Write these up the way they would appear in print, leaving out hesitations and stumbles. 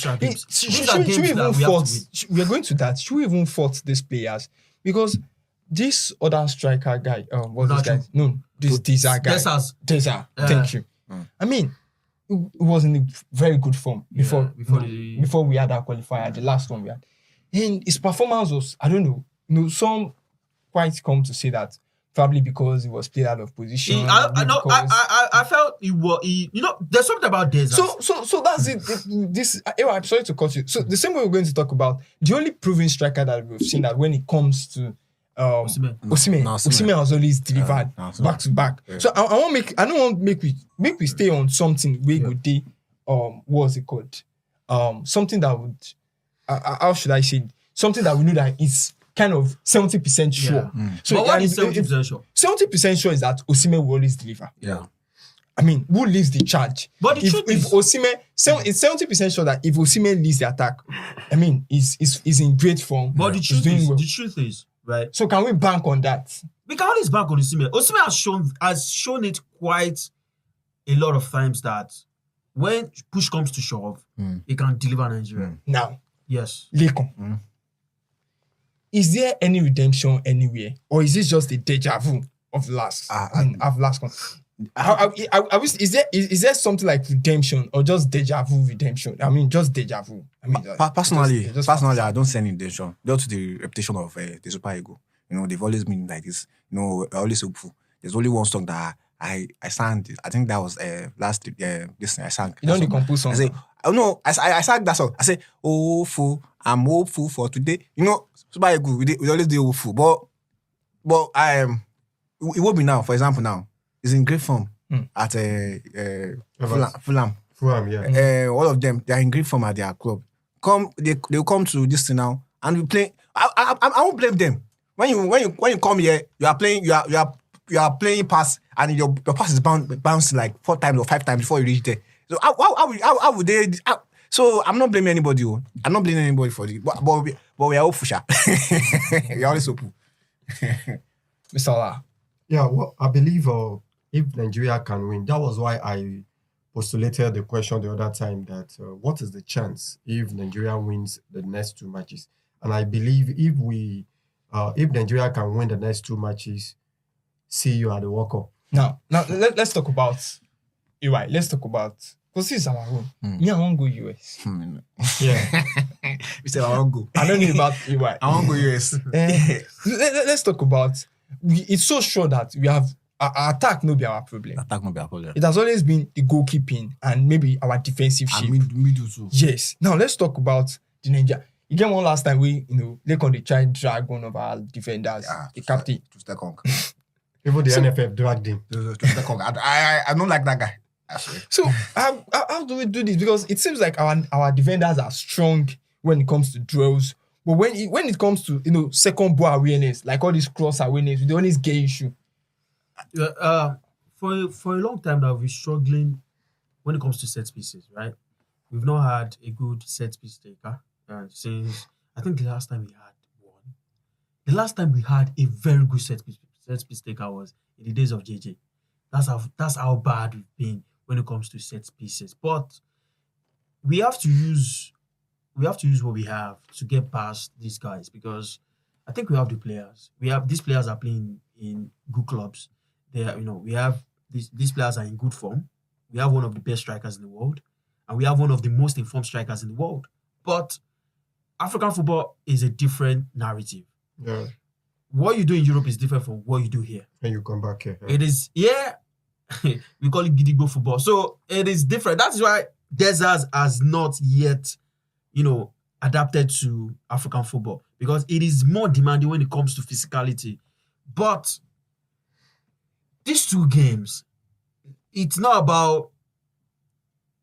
Should we even fault? We are going to that. Should we even fault these players? Because this other striker guy, what's this guy? No, this Deza guy. Deza. Thank you. I mean, it was in a very good form before we had our qualifier, the last one we had. And his performance was, I don't know, some quite come to say that probably because he was played out of position. I felt there's something about Deza. So that's it. I'm sorry to cut you. So the same way we're going to talk about the only proven striker that we've seen that when it comes to Osimhen has always delivered back to back. Yeah. So I don't want make we stay on something where good day. What's it called? Something that would how should I say it? Something that we know that it's kind of 70% sure. Yeah. So but what is 70% sure? 70% sure is that Osimhen will always deliver. Yeah. I mean, who leads the charge? But the truth is, Osimhen, it's 70% sure that if Osimhen leads the attack, I mean, he's in great form. But the truth is, right? So can we bank on that? We can always bank on Osimhen. Osimhen has shown it quite a lot of times that when push comes to shove, he can deliver Nigeria. Now, yes, Lekon. Is there any redemption anywhere, or is this just a deja vu of last? Is there something like redemption or just deja vu redemption? I mean, just deja vu. I mean, personally, I don't see any redemption. Due to the reputation of the Super Ego, they've always been like this. I always hopeful. There's only one song that I sang. I think that was last this thing I sang. You don't compose song. I say, oh no, I sang that song. I say, oh fool, I'm hopeful for today. Super Ego, we always do hopeful, but it will be now. For example, now. Is in great form at Fulham. Yeah. All of them, they are in great form at their club. They'll come to this thing now and we play. I won't blame them. When you come here, you are playing pass and your pass is bouncing like 4 times or 5 times before you reach there. So how would they? So I'm not blaming anybody. I'm not blaming anybody for it. But we are hopeful. We are always hopeful. Mr. Allah. Yeah, well, I believe if Nigeria can win, that was why I postulated the question the other time that what is the chance if Nigeria wins the next 2 matches? And I believe if Nigeria can win the next 2 matches, see you at the World Cup. Now let's talk about EY. Let's talk about because this is our home. Me, I won't go US. Yeah, we say I won't go. I don't know about EY. I won't go US. Let's talk about. It's so sure that we have our attack no be our problem. It has always been the goalkeeping and maybe our defensive shape. Middle too. Yes. Now let's talk about the Nigeria. You get one last time Lekon they tried drag one of our defenders, the captain. Even the NFF dragged him. I don't like that guy. So how do we do this? Because it seems like our defenders are strong when it comes to drills. But when it comes to second ball awareness, like all these cross awareness, we don't always get issue. For a long time now, we're struggling when it comes to set pieces, right? We've not had a good set piece taker since I think the last time we had one. The last time we had a very good set piece taker was in the days of JJ. That's how bad we've been when it comes to set pieces. But we have to use what we have to get past these guys because I think we have the players. These players are playing in good clubs. We have these players are in good form. We have one of the best strikers in the world, and we have one of the most informed strikers in the world. But African football is a different narrative. Yeah. What you do in Europe is different from what you do here. When you come back here. It is, we call it Gidigbo football. So it is different. That's why Deza has not yet adapted to African football because it is more demanding when it comes to physicality. But these 2 games, it's not about,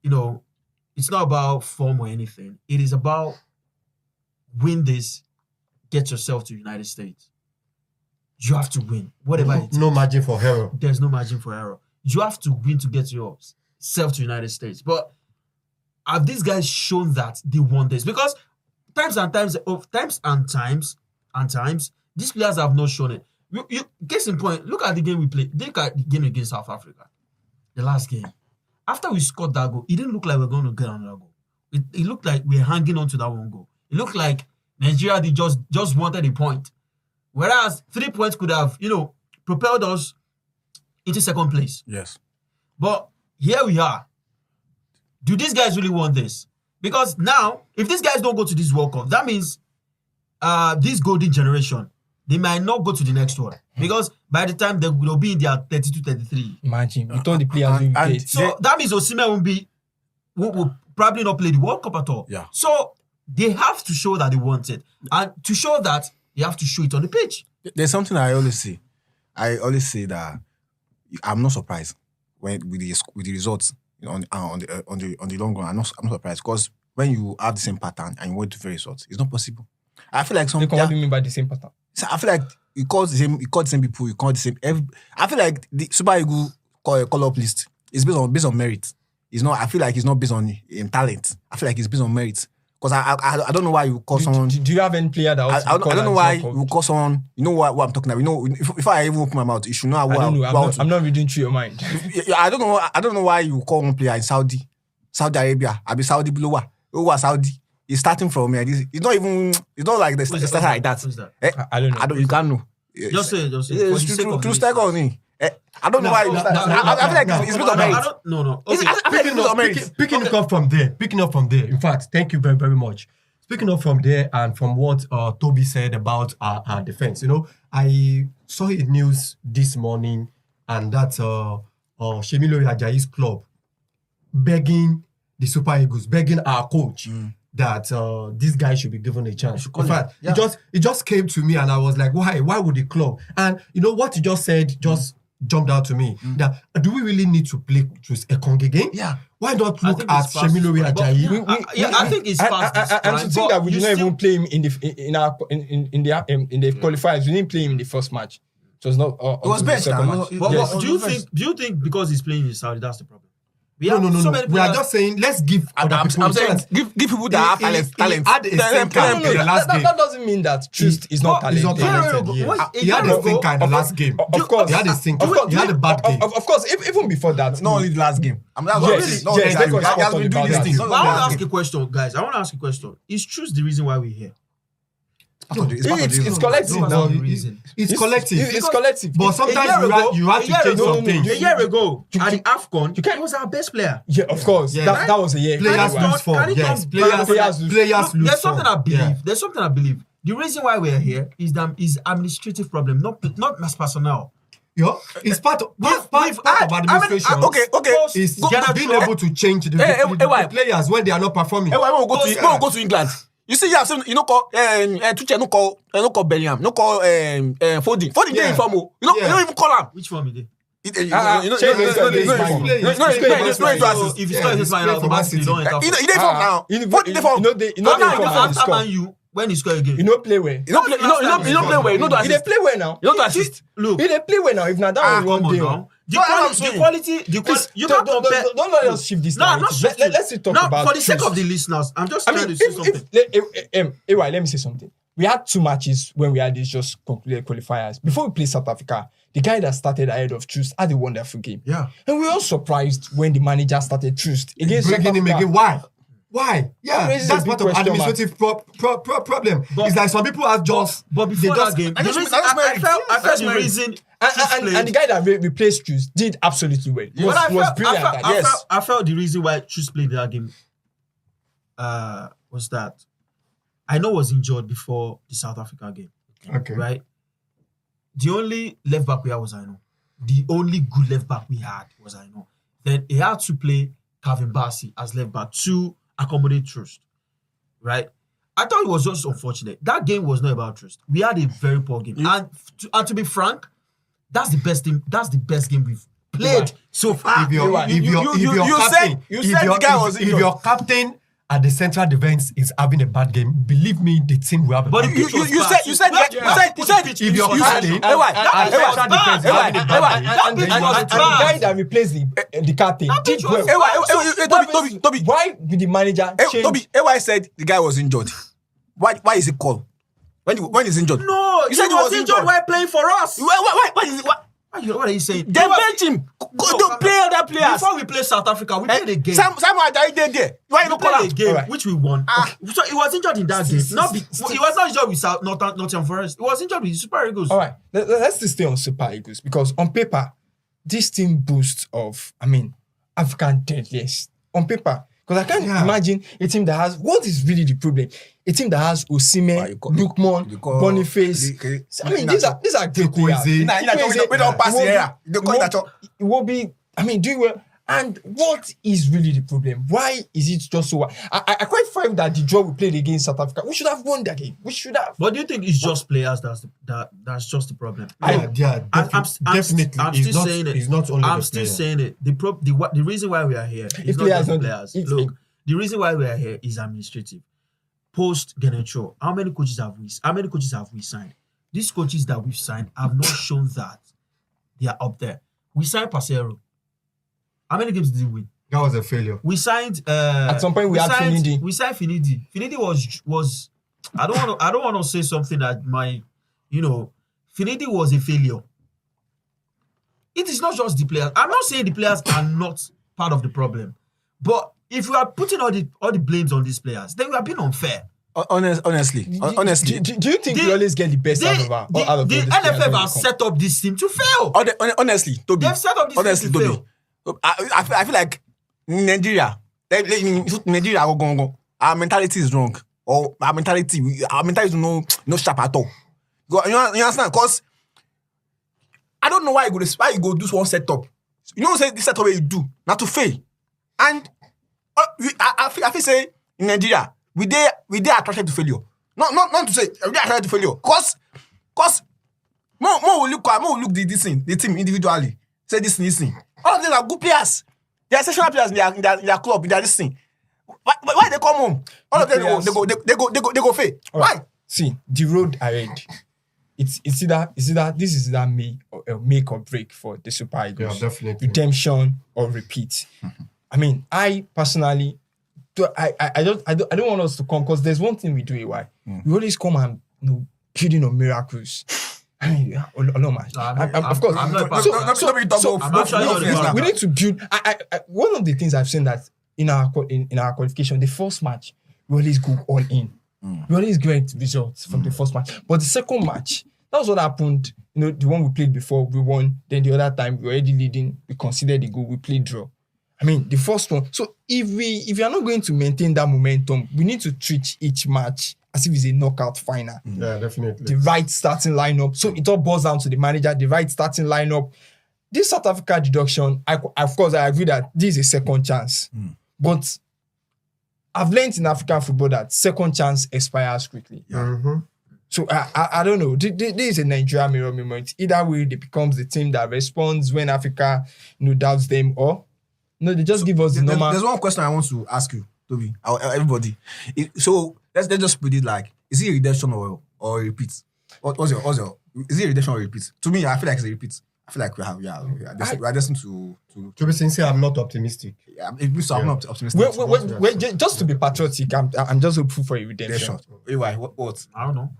it's not about form or anything. It is about win this, get yourself to United States. You have to win, whatever it is. No margin for error. There's no margin for error. You have to win to get yourself to United States. But have these guys shown that they want this? Because times and times, these players have not shown it. You case in point, look at the game we played. Look at the game against South Africa. The last game. After we scored that goal, it didn't look like we were going to get another goal. it looked like we're hanging on to that one goal. It looked like Nigeria they just wanted a point. Whereas 3 points could have, propelled us into second place. Yes. But here we are. Do these guys really want this? Because now, if these guys don't go to this World Cup, that means this golden generation, they might not go to the next one. Because by the time they'll be in their 32, 33. Imagine, with all the players we played. So that means Osimhen will probably not play the World Cup at all. Yeah. So they have to show that they want it. And to show that, they have to show it on the pitch. There's something I always say. I always say that I'm not surprised with the results on the long run. I'm not surprised because when you have the same pattern and you want different results, it's not possible. I feel like What do you mean by the same pattern? So I feel like you call the same people, you call the same. I feel like the Super Eagles call-up list is based on merit. It's not. I feel like it's not based on talent. I feel like it's based on merit. Because I don't know why you call someone. Do you have any player that I don't know why you call someone. You know what I'm talking about. If I even open my mouth, you should know what I'm not reading through your mind. I don't know why you call one player in Saudi Arabia. I be Saudi blower. Who Saudi? He's starting from here. It's not like the starter like that. Who's that? I don't know. You can't know. Just say. True stake on me. I don't know why you start. I feel like it's based on merit. No. I feel like it's based on merit. Picking up from there. In fact, thank you very, very much. Picking up from there and from what Toby said about our defense, I saw a news this morning and that's Shemilo Ajayi's club begging the Super Eagles, begging our coach that this guy should be given a chance. In fact, it just came to me and I was like, why? Why would the club? And what you just said just jumped out to me. That do we really need to play just a Ekong again? Yeah. Why not look at Shemilo Ajayi? I think it's fast. And to think that we did not even play him in the qualifiers, we didn't play him in the first match. It was not. It was best. Do you think because he's playing in Saudi, that's the problem? No. We are just saying let's give other people a chance. Give people that have talent. That doesn't mean that Trust is not talented. He's not talented. He had a stinker in the last game. Of course, he had a stinker. He had a bad game. Of course, even before that, not only the last game. He has been doing this thing. I want to ask a question, guys. Is Trust the reason why we're here? It's collective now. It's collective. It's collective. But sometimes you have to change some things. A year ago, at the AFCON, he was our best player. Yeah, of course. That was a year. Players lose form. Yes, players lose There's something form. There's something I believe. The reason why we're here is administrative problem, not mass personnel. It's part of administration. Okay. It's being able to change the players when they are not performing. We'll go to England. You see, call Tuchel, no call Bellingham, no call Foden. Foden didn't inform you. You don't even call him. Which form he did? If you start his line automatically, you don't enter. He didn't inform now. After Man U, when he score again, you don't play well. You don't play well. You don't assist. He didn't play well now. You don't assist. Look, he didn't play well now. If not, that was one day. The quality. You can't compare. Don't let us shift this. Let's talk about. For the sake of the listeners, I'm just trying to say something. Let me say something. We had 2 matches when we had these just concluded qualifiers. Before we played South Africa, the guy that started ahead of Trust had a wonderful game. Yeah. And we were all surprised when the manager started Trust against South Breaking him Africa. again. Why? Yeah, that's part of administrative problem. It's like some people are just. But before that game, I felt the reason. And the guy that replaced Trust did absolutely well. He was brilliant. I felt the reason why Trust played that game was that I know was injured before the South Africa game. Okay. Right? The only left back we had was Aino. The only good left back we had was Aino. Then he had to play Calvin Bassey as left back to accommodate Trust. Right? I thought it was just unfortunate. That game was not about Trust. We had a very poor game. And to be frank, that's the best team. That's the best game we've played so far. If your captain at the central defense is having a bad game, believe me, the team will have a bad game. You said if your captain And the guy that replaced the captain did well. Toby, why did the manager change? Toby, AY said the guy was injured. Why is he called? When he's injured? No, he was injured while playing for us. Why is it? What are you saying? They bench him. Go play other players. Before we play South Africa, we played a game. Simon Ajayi did there. Why you call a game which we won? So he was injured in that game. He was not injured with Nottingham Forest. He was injured with Super Eagles. All right, let's just stay on Super Eagles because on paper, this team boasts of, African deadliest. On paper. Because I can't imagine a team that has, what is really the problem? A team that has Osimhen, Lookman, Boniface. These are great players. We don't pass here. It will be, do well. And what is really the problem? Why is it just so? I quite find that the draw we played against South Africa, we should have won that game. We should have. But do you think it's just players that's just the problem? Definitely. I'm still saying it. It's not only I'm still saying it. The reason why we are here is not just players. Look, the reason why we are here is administrative. Post Genecho, how many coaches have we signed? These coaches that we've signed have not shown that they are up there. We signed Pasero. How many games did he win? That was a failure. We signed. At some point, we had Finidi. We signed Finidi. Finidi was. I don't want to say something that Finidi was a failure. It is not just the players. I'm not saying the players are not part of the problem, but if you are putting all the blames on these players, then we are being unfair. Honestly. Do you think we always get the best out of the NFF have set up this team to fail? Honestly, Toby. They've set up this team to fail. I feel like Nigeria, our mentality is wrong. Or our mentality is no sharp at all. You understand? Because I don't know why you go do one setup. You know, say this setup you do not to fail. And I feel say in Nigeria we they attracted to failure. Not to say we are attracted to failure. Cause more will look the team individually. Say this thing. All of them are good players. They are exceptional players in their club, in their this thing. Why they come home? All of them they go fail. Why? See, the road ahead. It's either this is either make or break for the Super Eagles. Yeah, definitely. Redemption or repeat. I personally, I don't want us to come because there's one thing we do. Why we always come and building on miracles. Of course. We need to build. One of the things I've seen that in our qualification, the first match we always go all in. We always get results from the first match, but the second match, that was what happened. The one we played before, we won. Then the other time we were already leading, we considered the goal, we played draw. The first one. So if we are not going to maintain that momentum, we need to treat each match as if it's a knockout final. Yeah, definitely. The right starting lineup. So it all boils down to the manager, the right starting lineup. This South Africa deduction, of course, I agree that this is a second chance. But I've learned in African football that second chance expires quickly. Yeah. Mm-hmm. So I don't know. This is a Nigeria mirror moment. Either way, it becomes the team that responds when Africa doubts them, or they just give us the normal. There's one question I want to ask you, Toby, everybody. So let's just put it like, is it a redemption or a repeat? What's your is it a redemption or a repeat? To me, I feel like it's a repeat. I feel like we are destined to be sincere, I'm not optimistic. I'm not optimistic. Just to be patriotic, I'm just hopeful for a redemption. Why? What? I don't know.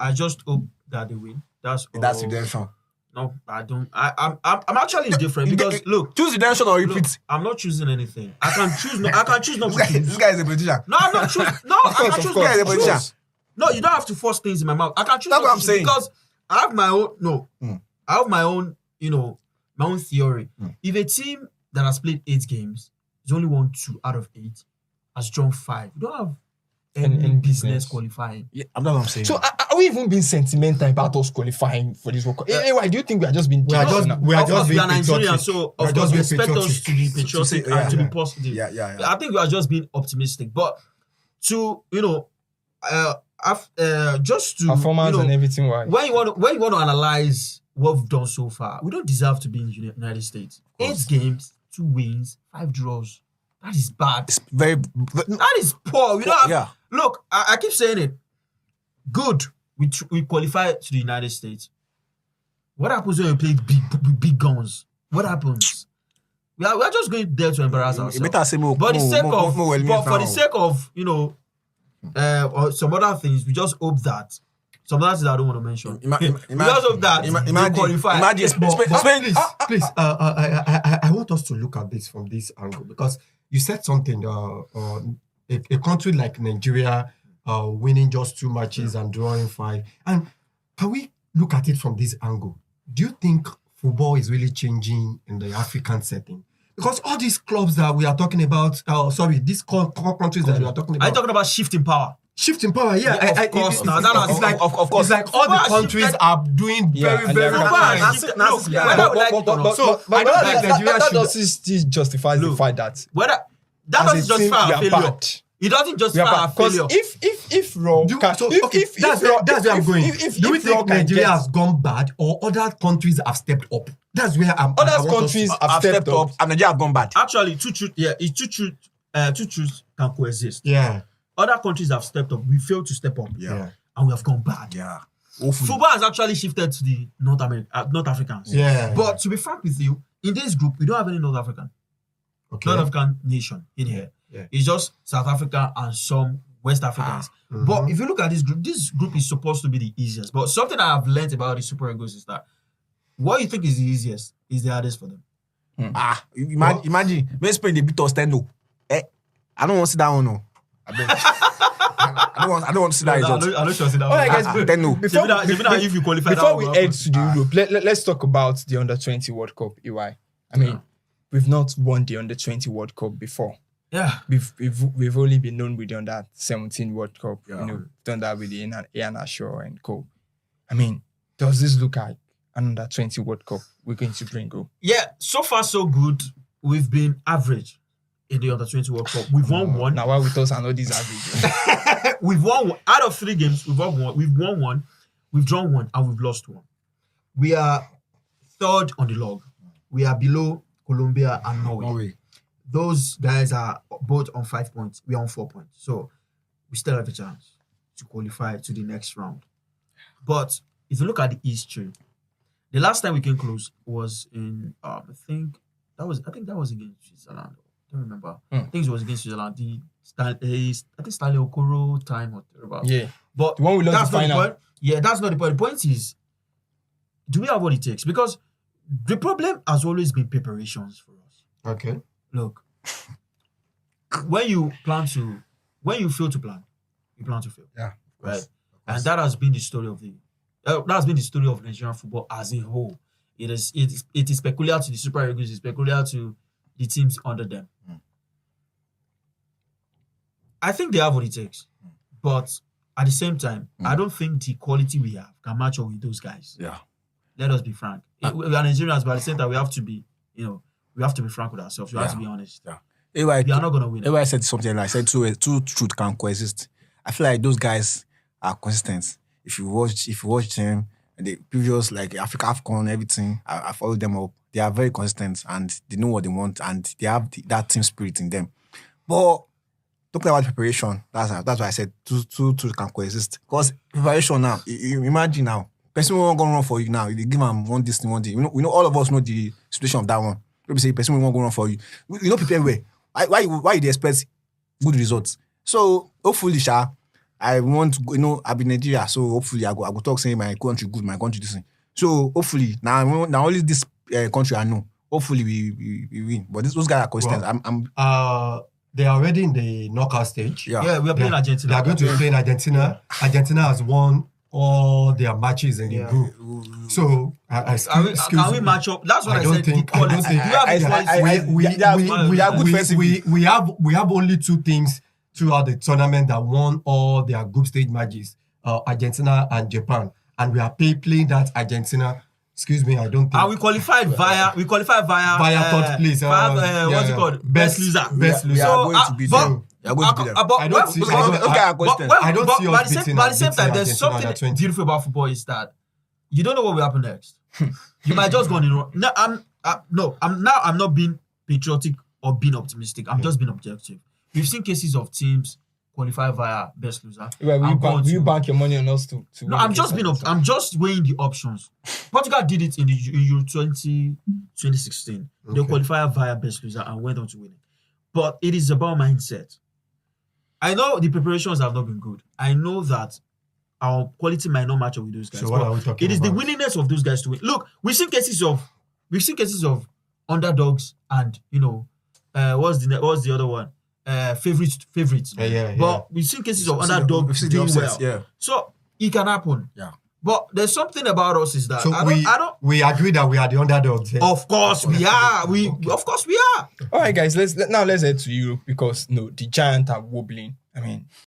I just hope that they win. That's redemption. No, I don't. I'm actually indifferent because look, choose redemption or repeat. Look, I'm not choosing anything. I can choose. I can choose not to choose. This guy is a politician. No, I'm not choosing. No, I can choose. This guy is a politician. No, you don't have to force things in my mouth. I can choose. That's what I'm saying. Because I have my own. No, I have my own. My own theory. If a team that has played 8 games is only won 2 out of 8, has drawn 5, you don't have any business qualifying. Yeah, I'm not what I'm saying. So are we even being sentimental about us qualifying for this World Cup? Why do you think we are just being? We are just being Nigerian, so of course we expect us to be patriotic and to be positive. Yeah. I think we are just being optimistic, but to just to performance and everything. Why? When you want to analyze what we've done so far, we don't deserve to be in the United States. 8 games, 2 wins, 5 draws. That is bad. It's very. That is poor. We don't have. Look, I keep saying it. Good. We qualify to the United States. What happens when we play big guns? What happens? We are just going there to embarrass ourselves. For the sake of or some other things, we just hope that some others I don't want to mention. Because of that, imagine, qualify. Please, I want us to look at this from this angle because you said something. A country like Nigeria winning just 2 matches and drawing 5. And can we look at it from this angle? Do you think football is really changing in the African setting? Because all these clubs that we are talking about, these countries that we are talking about. Are you talking about shifting power? Shifting power, yeah. Of course. Of course. It's like all the countries are doing very well. So I don't think Nigeria still justifies the fact that that doesn't justify our failure. It doesn't justify our failure. If Raw, that's where I'm going. Do we think Nigeria has gone bad or other countries have stepped up? That's where other countries have stepped up and Nigeria have gone bad. Actually, two truths can coexist. Yeah. Other countries have stepped up. We failed to step up. Yeah. And we have gone bad. Yeah. Football has actually shifted to the North Africans. Yeah. But to be frank with you, in this group, we don't have any North African. Okay. North African nation in here. Yeah. It's just South Africa and some West Africans. But if you look at this group is supposed to be the easiest. But something I have learned about the Super Eagles is that what you think is the easiest is the hardest for them. Imagine when Spain they beat us 10-0. I don't want to see that one. No. I don't want to see that result. I don't see that one. All right, guys, 10-0. If you qualify before we head to the Europe, let's talk about the Under-20 World Cup, EY. I mean, we've not won the Under-20 World Cup before. Yeah. We've only been known with the Under-17 World Cup. Yeah. Done that with the Ian Shaw and co. I mean, does this look like an Under-20 World Cup we're going to bring up? Yeah, so far so good. We've been average in the Under-20 World Cup. We've won one. Now, why with us and all these average? We've won one. Out of 3 games, we've won one. We've won one. We've drawn one, and we've lost one. We are 3rd on the log. We are below Colombia and Norway. Those guys are both on 5 points. We are on 4 points. So we still have a chance to qualify to the next round. But if you look at the history, the last time we came close was in I think that was against Switzerland. I don't remember. I think it was against Switzerland. I think Stanley Okoro time or whatever. Yeah. But the one we lost the final. Point. Yeah, that's not the point. The point is, do we have what it takes? Because the problem has always been preparations for us. Okay. Look, when you fail to plan, you plan to fail. Yeah. Right. And that has been the story of Nigerian football as a whole. It is peculiar to the Super Eagles. It's peculiar to the teams under them. I think they have what it takes, but at the same time, I don't think the quality we have can match up with those guys. Yeah. Let us be frank. We are Nigerians, but at the same time, we have to be frank with ourselves. We have to be honest. Yeah. We are not going to win. I said something like, I said two truth can coexist. I feel like those guys are consistent. If you watch them, the previous like Africa, AFCON, everything, I followed them up. They are very consistent and they know what they want and they have that team spirit in them. But talking about preparation, that's why I said two can coexist. Because preparation now, you imagine now, person won't go run for you now. You give them one this thing, one day. We know all of us know the situation of that one. Maybe say person won't go run for you. You don't prepare well. Why you expect good results? So hopefully, I want to go, I've been in Nigeria, so hopefully I go talk saying my country good, my country this thing. So hopefully now only this country I know. Hopefully we win. But those guys are consistent. They are already in the knockout stage. Yeah, we are playing Argentina. They are going to play in Argentina. Argentina has won all their matches in the group. So can we match up? That's what I said. We are good defensively. We have only 2 teams throughout the tournament that won all their group stage matches, Argentina and Japan, and we are playing that Argentina. Excuse me, I don't think. And we qualified via 3rd place. What's it called? Best loser. We are going to beat them. I don't see us beating. But at the same time, there's something beautiful about football is that you don't know what will happen next. You might just go on in wrong. I'm not being patriotic or being optimistic. I'm just being objective. We've seen cases of teams qualify via best loser. Will you bank your money on us to No, I'm just weighing the options. Portugal did it in Euro 2016. They qualified via best loser and went on to win it. But it is about mindset. I know the preparations have not been good. I know that our quality might not match up with those guys. So what are we talking It is about? the willingness of those guys to win. Look, we've seen cases of underdogs and what's the other one? Favorites. Yeah. But we've seen cases of underdogs doing well. Yeah. So it can happen. Yeah. But there's something about us is that So I don't. we agree that we are the underdogs. Yeah? Of course we are. Of course we are. All right, guys. Let's head to Europe because the giants are wobbling. I mean,